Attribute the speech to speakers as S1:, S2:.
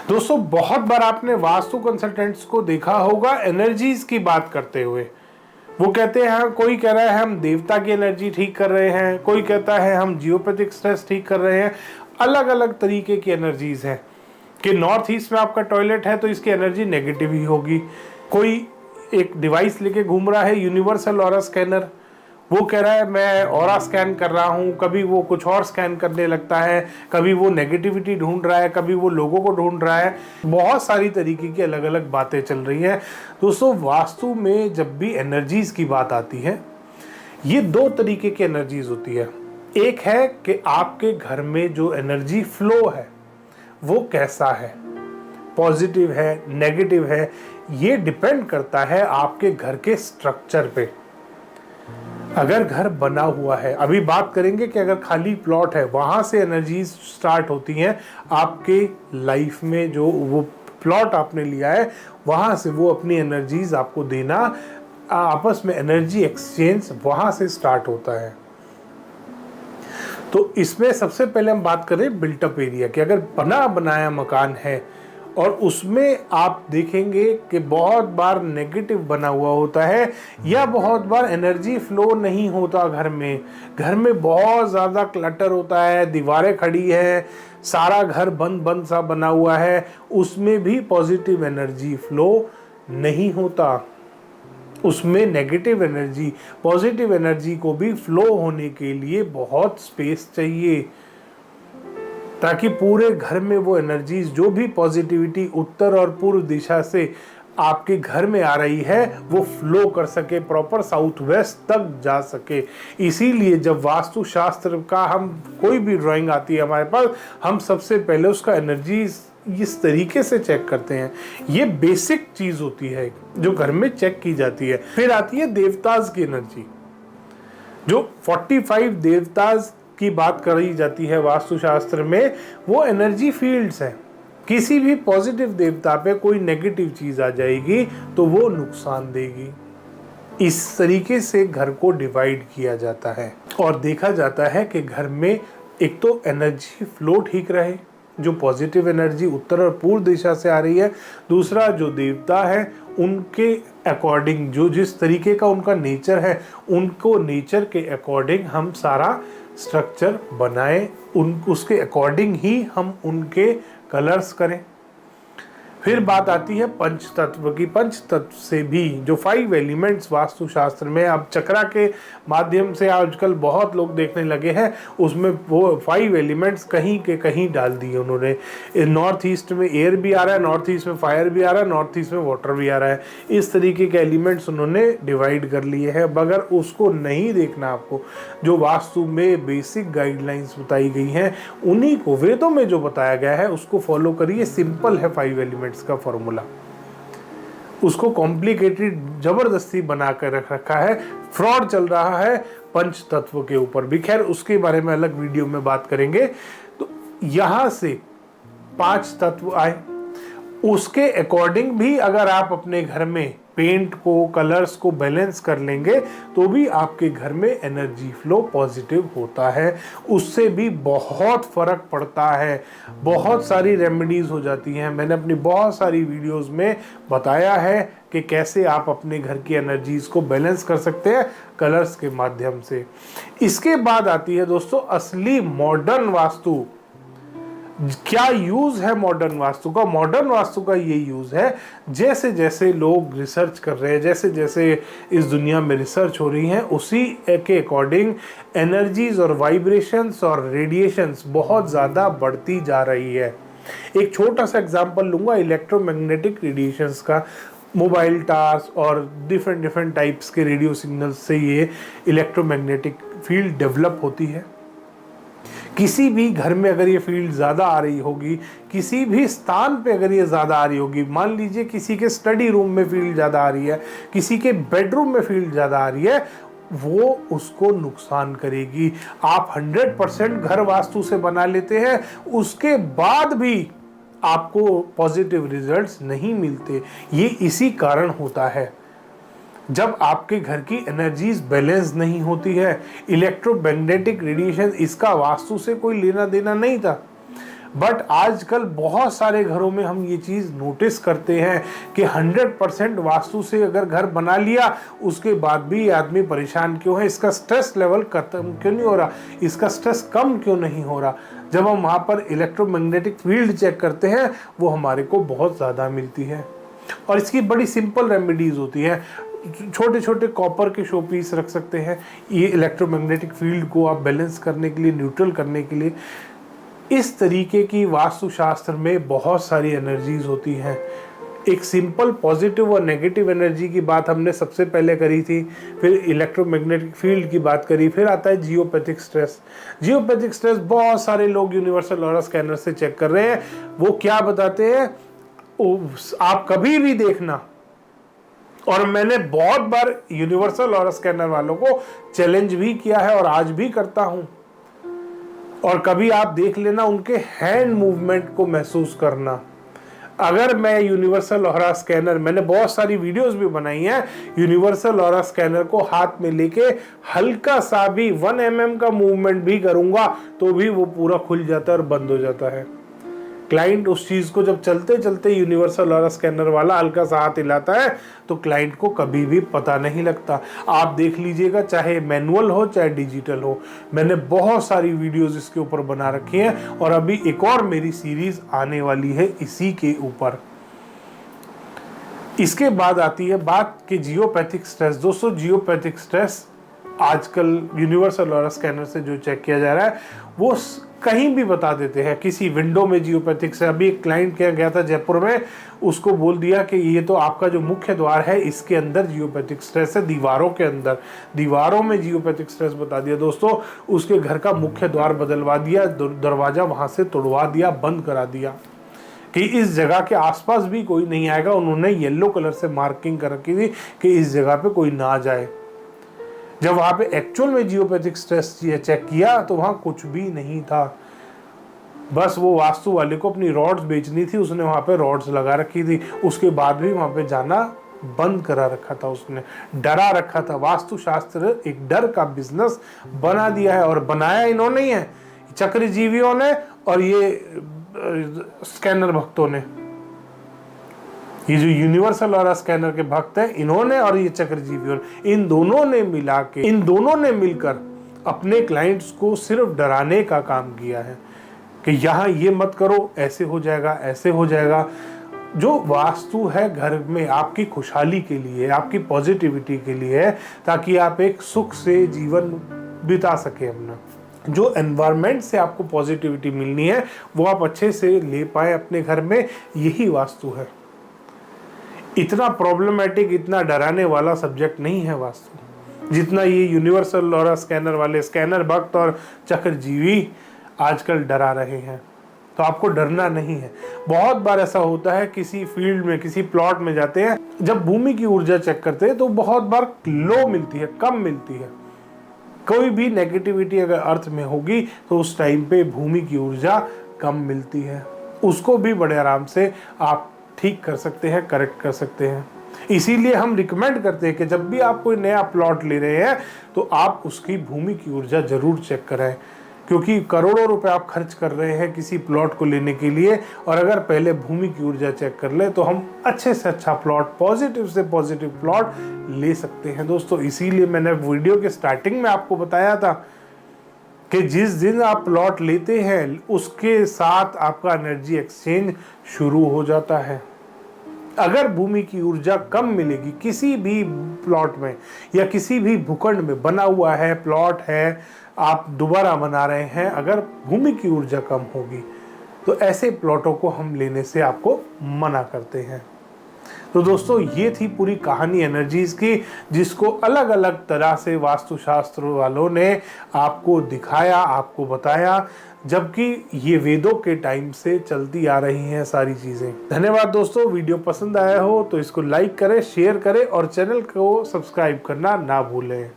S1: दोस्तों बहुत बार आपने वास्तु कंसल्टेंट्स को देखा होगा एनर्जीज की बात करते हुए। वो कहते हैं, कोई कह रहा है हम देवता की एनर्जी ठीक कर रहे हैं, कोई कहता है हम जियोपैथिक स्ट्रेस ठीक कर रहे हैं। अलग अलग तरीके की एनर्जीज हैं कि नॉर्थ ईस्ट में आपका टॉयलेट है तो इसकी एनर्जी नेगेटिव ही होगी। कोई एक डिवाइस लेके घूम रहा है, यूनिवर्सल ऑरा स्कैनर, वो कह रहा है मैं ऑरा स्कैन कर रहा हूँ, कभी वो कुछ और स्कैन करने लगता है, कभी वो नेगेटिविटी ढूंढ रहा है, कभी वो लोगों को ढूंढ रहा है। बहुत सारी तरीके की अलग अलग बातें चल रही हैं। दोस्तों वास्तु में जब भी एनर्जीज की बात आती है, ये दो तरीके की एनर्जीज होती है। एक है कि आपके घर में जो एनर्जी फ्लो है वो कैसा है, पॉजिटिव है, नेगेटिव है, ये डिपेंड करता है आपके घर के स्ट्रक्चर पे। अगर घर बना हुआ है, अभी बात करेंगे कि अगर खाली प्लॉट है, वहां से एनर्जीज स्टार्ट होती हैं आपके लाइफ में। जो वो प्लॉट आपने लिया है वहां से वो अपनी एनर्जीज आपको देना, आपस में एनर्जी एक्सचेंज वहां से स्टार्ट होता है। तो इसमें सबसे पहले हम बात करें बिल्टअप एरिया की। अगर बना बनाया मकान है और उसमें आप देखेंगे कि बहुत बार नेगेटिव बना हुआ होता है या बहुत बार एनर्जी फ्लो नहीं होता घर में बहुत ज़्यादा क्लटर होता है, दीवारें खड़ी है, सारा घर बंद बंद सा बना हुआ है, उसमें भी पॉजिटिव एनर्जी फ्लो नहीं होता। उसमें नेगेटिव एनर्जी, पॉजिटिव एनर्जी को भी फ्लो होने के लिए बहुत स्पेस चाहिए, ताकि पूरे घर में वो एनर्जीज, जो भी पॉजिटिविटी उत्तर और पूर्व दिशा से आपके घर में आ रही है, वो फ्लो कर सके, प्रॉपर साउथ वेस्ट तक जा सके। इसीलिए जब वास्तु शास्त्र का हम कोई भी ड्राइंग आती है हमारे पास, हम सबसे पहले उसका एनर्जीज इस तरीके से चेक करते हैं। ये बेसिक चीज होती है जो घर में चेक की जाती है। फिर आती है देवताज की एनर्जी। जो 45 देवताज की बात करी जाती है वास्तुशास्त्र में, वो एनर्जी फील्ड्स हैं। किसी भी पॉजिटिव देवता पे कोई नेगेटिव चीज आ जाएगी तो वो नुकसान देगी। इस तरीके से घर को डिवाइड किया जाता है और देखा जाता है कि घर में एक तो एनर्जी फ्लो ठीक रहे, जो पॉजिटिव एनर्जी उत्तर और पूर्व दिशा से आ रही है। दूसरा, जो देवता है उनके अकॉर्डिंग, जो जिस तरीके का उनका नेचर है, उनको नेचर के अकॉर्डिंग हम सारा स्ट्रक्चर बनाएं, उसके अकॉर्डिंग ही हम उनके कलर्स करें। फिर बात आती है पंच तत्व की। पंच तत्व से भी जो 5 एलिमेंट्स वास्तुशास्त्र में अब चक्रा के माध्यम से आजकल बहुत लोग देखने लगे हैं, उसमें वो 5 एलिमेंट्स कहीं के कहीं डाल दिए उन्होंने। नॉर्थ ईस्ट में एयर भी आ रहा है, नॉर्थ ईस्ट में फायर भी आ रहा है, नॉर्थ ईस्ट में वाटर भी आ रहा है। इस तरीके के एलिमेंट्स उन्होंने डिवाइड कर लिए हैं। मगर उसको नहीं देखना आपको, जो वास्तु में बेसिक गाइडलाइंस बताई गई हैं उन्हीं को, वेदों में जो बताया गया है उसको फॉलो करिए। सिंपल है 5 एलिमेंट्स का फॉर्मूला, उसको कॉम्प्लिकेटेड जबरदस्ती बनाकर रख रखा है। फ्रॉड चल रहा है पंच तत्व के ऊपर भी, खैर उसके बारे में अलग वीडियो में बात करेंगे। तो यहां से 5 तत्व आए, उसके अकॉर्डिंग भी अगर आप अपने घर में पेंट को, कलर्स को बैलेंस कर लेंगे तो भी आपके घर में एनर्जी फ्लो पॉजिटिव होता है। उससे भी बहुत फर्क पड़ता है, बहुत सारी रेमेडीज हो जाती हैं। मैंने अपनी बहुत सारी वीडियोस में बताया है कि कैसे आप अपने घर की एनर्जीज को बैलेंस कर सकते हैं कलर्स के माध्यम से। इसके बाद आती है दोस्तों असली मॉडर्न वास्तु। क्या यूज है मॉडर्न वास्तु का? मॉडर्न वास्तु का ये यूज है, जैसे जैसे लोग रिसर्च कर रहे हैं, जैसे जैसे इस दुनिया में रिसर्च हो रही है, उसी के अकॉर्डिंग एनर्जीज और वाइब्रेशंस और रेडिएशंस बहुत ज़्यादा बढ़ती जा रही है। एक छोटा सा एग्जांपल लूंगा इलेक्ट्रोमैग्नेटिक रेडिएशंस का। मोबाइल टावर्स और डिफरेंट टाइप्स के रेडियो सिग्नल्स से ये इलेक्ट्रोमैग्नेटिक फील्ड डेवलप होती है। किसी भी घर में अगर ये फील्ड ज़्यादा आ रही होगी, किसी भी स्थान पे अगर ये ज़्यादा आ रही होगी, मान लीजिए किसी के स्टडी रूम में फील्ड ज़्यादा आ रही है, किसी के बेडरूम में फील्ड ज़्यादा आ रही है, वो उसको नुकसान करेगी। आप 100% घर वास्तु से बना लेते हैं, उसके बाद भी आपको पॉजिटिव रिजल्ट्स नहीं मिलते। ये इसी कारण होता है, जब आपके घर की एनर्जीज बैलेंस नहीं होती है। इलेक्ट्रोमैग्नेटिक रेडिएशन, इसका वास्तु से कोई लेना देना नहीं था। बट आजकल बहुत सारे घरों में हम ये चीज़ नोटिस करते हैं कि 100% वास्तु से अगर घर बना लिया उसके बाद भी आदमी परेशान क्यों है, इसका स्ट्रेस लेवल खत्म क्यों नहीं हो रहा, इसका स्ट्रेस कम क्यों नहीं हो रहा। जब हम वहाँ पर इलेक्ट्रोमैग्नेटिक फील्ड चेक करते हैं वो हमारे को बहुत ज़्यादा मिलती है और इसकी बड़ी सिंपल रेमेडीज़ होती है। छोटे छोटे कॉपर के शो पीस रख सकते हैं, ये इलेक्ट्रोमैग्नेटिक फील्ड को आप बैलेंस करने के लिए, न्यूट्रल करने के लिए। इस तरीके की वास्तुशास्त्र में बहुत सारी एनर्जीज होती हैं। एक सिंपल पॉजिटिव और नेगेटिव एनर्जी की बात हमने सबसे पहले करी थी, फिर इलेक्ट्रोमैग्नेटिक फील्ड की बात करी, फिर आता है जियोपैथिक स्ट्रेस। जियोपैथिक स्ट्रेस बहुत सारे लोग यूनिवर्सल ऑरा स्कैनर से चेक कर रहे हैं। वो क्या बताते हैं, आप कभी भी देखना, और मैंने बहुत बार यूनिवर्सल ऑरा स्कैनर वालों को चैलेंज भी किया है और आज भी करता हूं, और कभी आप देख लेना उनके हैंड मूवमेंट को महसूस करना। अगर मैं यूनिवर्सल ऑरा स्कैनर, मैंने बहुत सारी वीडियोस भी बनाई हैं, यूनिवर्सल ऑरा स्कैनर को हाथ में लेके हल्का सा भी 1 mm का मूवमेंट भी करूंगा तो भी वो पूरा खुल जाता है और बंद हो जाता है। क्लाइंट उस चीज को जब चलते चलते यूनिवर्सल ऑरा स्कैनर वाला हल्का सा हाथ हिलाता है तो क्लाइंट को कभी भी पता नहीं लगता। आप देख लीजिएगा, चाहे मैनुअल हो चाहे डिजिटल हो, मैंने बहुत सारी वीडियोस इसके ऊपर बना रखी हैं और अभी एक और मेरी सीरीज आने वाली है इसी के ऊपर। इसके बाद आती है बात कि जियोपैथिक स्ट्रेस। दोस्तों, जियोपैथिक स्ट्रेस आजकल यूनिवर्सल ऑरा स्कैनर से जो चेक किया जा रहा है वो कहीं भी बता देते हैं, किसी विंडो में जियोपैथिक से। अभी एक क्लाइंट क्या गया था जयपुर में, उसको बोल दिया कि ये तो आपका जो मुख्य द्वार है इसके अंदर जियोपैथिक स्ट्रेस है, दीवारों के अंदर, दीवारों में जियोपैथिक स्ट्रेस बता दिया। दोस्तों, उसके घर का मुख्य द्वार बदलवा दिया, दरवाजा वहां से तोड़वा दिया, बंद करा दिया कि इस जगह के आसपास भी कोई नहीं आएगा। उन्होंने येलो कलर से मार्किंग कर रखी थी कि इस जगह पे कोई ना जाए। जब वहां पे एक्चुअल में जियोपैथिक स्ट्रेस चेक किया तो वहां कुछ भी नहीं था, बस वो वास्तु वाले को अपनी रॉड्स बेचनी थी, उसने वहां पे रॉड्स लगा रखी थी। उसके बाद भी वहां पे जाना बंद करा रखा था, उसने डरा रखा था। वास्तुशास्त्र एक डर का बिजनेस बना दिया है, और बनाया इन्होंने ही है, चक्रजीवियों ने और ये स्कैनर भक्तों ने। ये जो यूनिवर्सल ऑरा स्कैनर के भक्त हैं इन्होंने और ये चक्रजीवियों, इन दोनों ने मिलकर अपने क्लाइंट्स को सिर्फ डराने का काम किया है कि यहाँ ये मत करो, ऐसे हो जाएगा, ऐसे हो जाएगा। जो वास्तु है घर में आपकी खुशहाली के लिए, आपकी पॉजिटिविटी के लिए है, ताकि आप एक सुख से जीवन बिता सके अपना। जो एनवायरनमेंट से आपको पॉजिटिविटी मिलनी है वो आप अच्छे से ले पाए अपने घर में, यही वास्तु है। इतना प्रॉब्लमैटिक, इतना डराने वाला सब्जेक्ट नहीं है वास्तु जितना ये यूनिवर्सल ऑरा स्कैनर वाले स्कैनर भक्त और चक्रजीवी आजकल डरा रहे हैं। तो आपको डरना नहीं है। बहुत बार ऐसा होता है, किसी फील्ड में, किसी प्लॉट में जाते हैं, जब भूमि की ऊर्जा चेक करते हैं तो बहुत बार लो मिलती है, कम मिलती है। कोई भी नेगेटिविटी अगर अर्थ में होगी तो उस टाइम पे भूमि की ऊर्जा कम मिलती है। उसको भी बड़े आराम से आप ठीक कर सकते हैं, करेक्ट कर सकते हैं। इसीलिए हम रिकमेंड करते हैं कि जब भी आप कोई नया प्लॉट ले रहे हैं तो आप उसकी भूमि की ऊर्जा जरूर चेक कराएं, क्योंकि करोड़ों रुपए आप खर्च कर रहे हैं किसी प्लॉट को लेने के लिए, और अगर पहले भूमि की ऊर्जा चेक कर ले तो हम अच्छे से अच्छा प्लॉट, पॉजिटिव से पॉजिटिव प्लॉट ले सकते हैं। दोस्तों, इसीलिए मैंने वीडियो के स्टार्टिंग में आपको बताया था कि जिस दिन आप प्लॉट लेते हैं उसके साथ आपका एनर्जी एक्सचेंज शुरू हो जाता है। अगर भूमि की ऊर्जा कम मिलेगी किसी भी प्लॉट में या किसी भी भूखंड में बना हुआ है प्लॉट है, आप दोबारा बना रहे हैं, अगर भूमि की ऊर्जा कम होगी तो ऐसे प्लॉटों को हम लेने से आपको मना करते हैं। तो दोस्तों, ये थी पूरी कहानी एनर्जीज की, जिसको अलग अलग तरह से वास्तुशास्त्र वालों ने आपको दिखाया, आपको बताया, जबकि ये वेदों के टाइम से चलती आ रही हैं सारी चीज़ें। धन्यवाद दोस्तों। वीडियो पसंद आया हो तो इसको लाइक करें, शेयर करें और चैनल को सब्सक्राइब करना ना भूलें।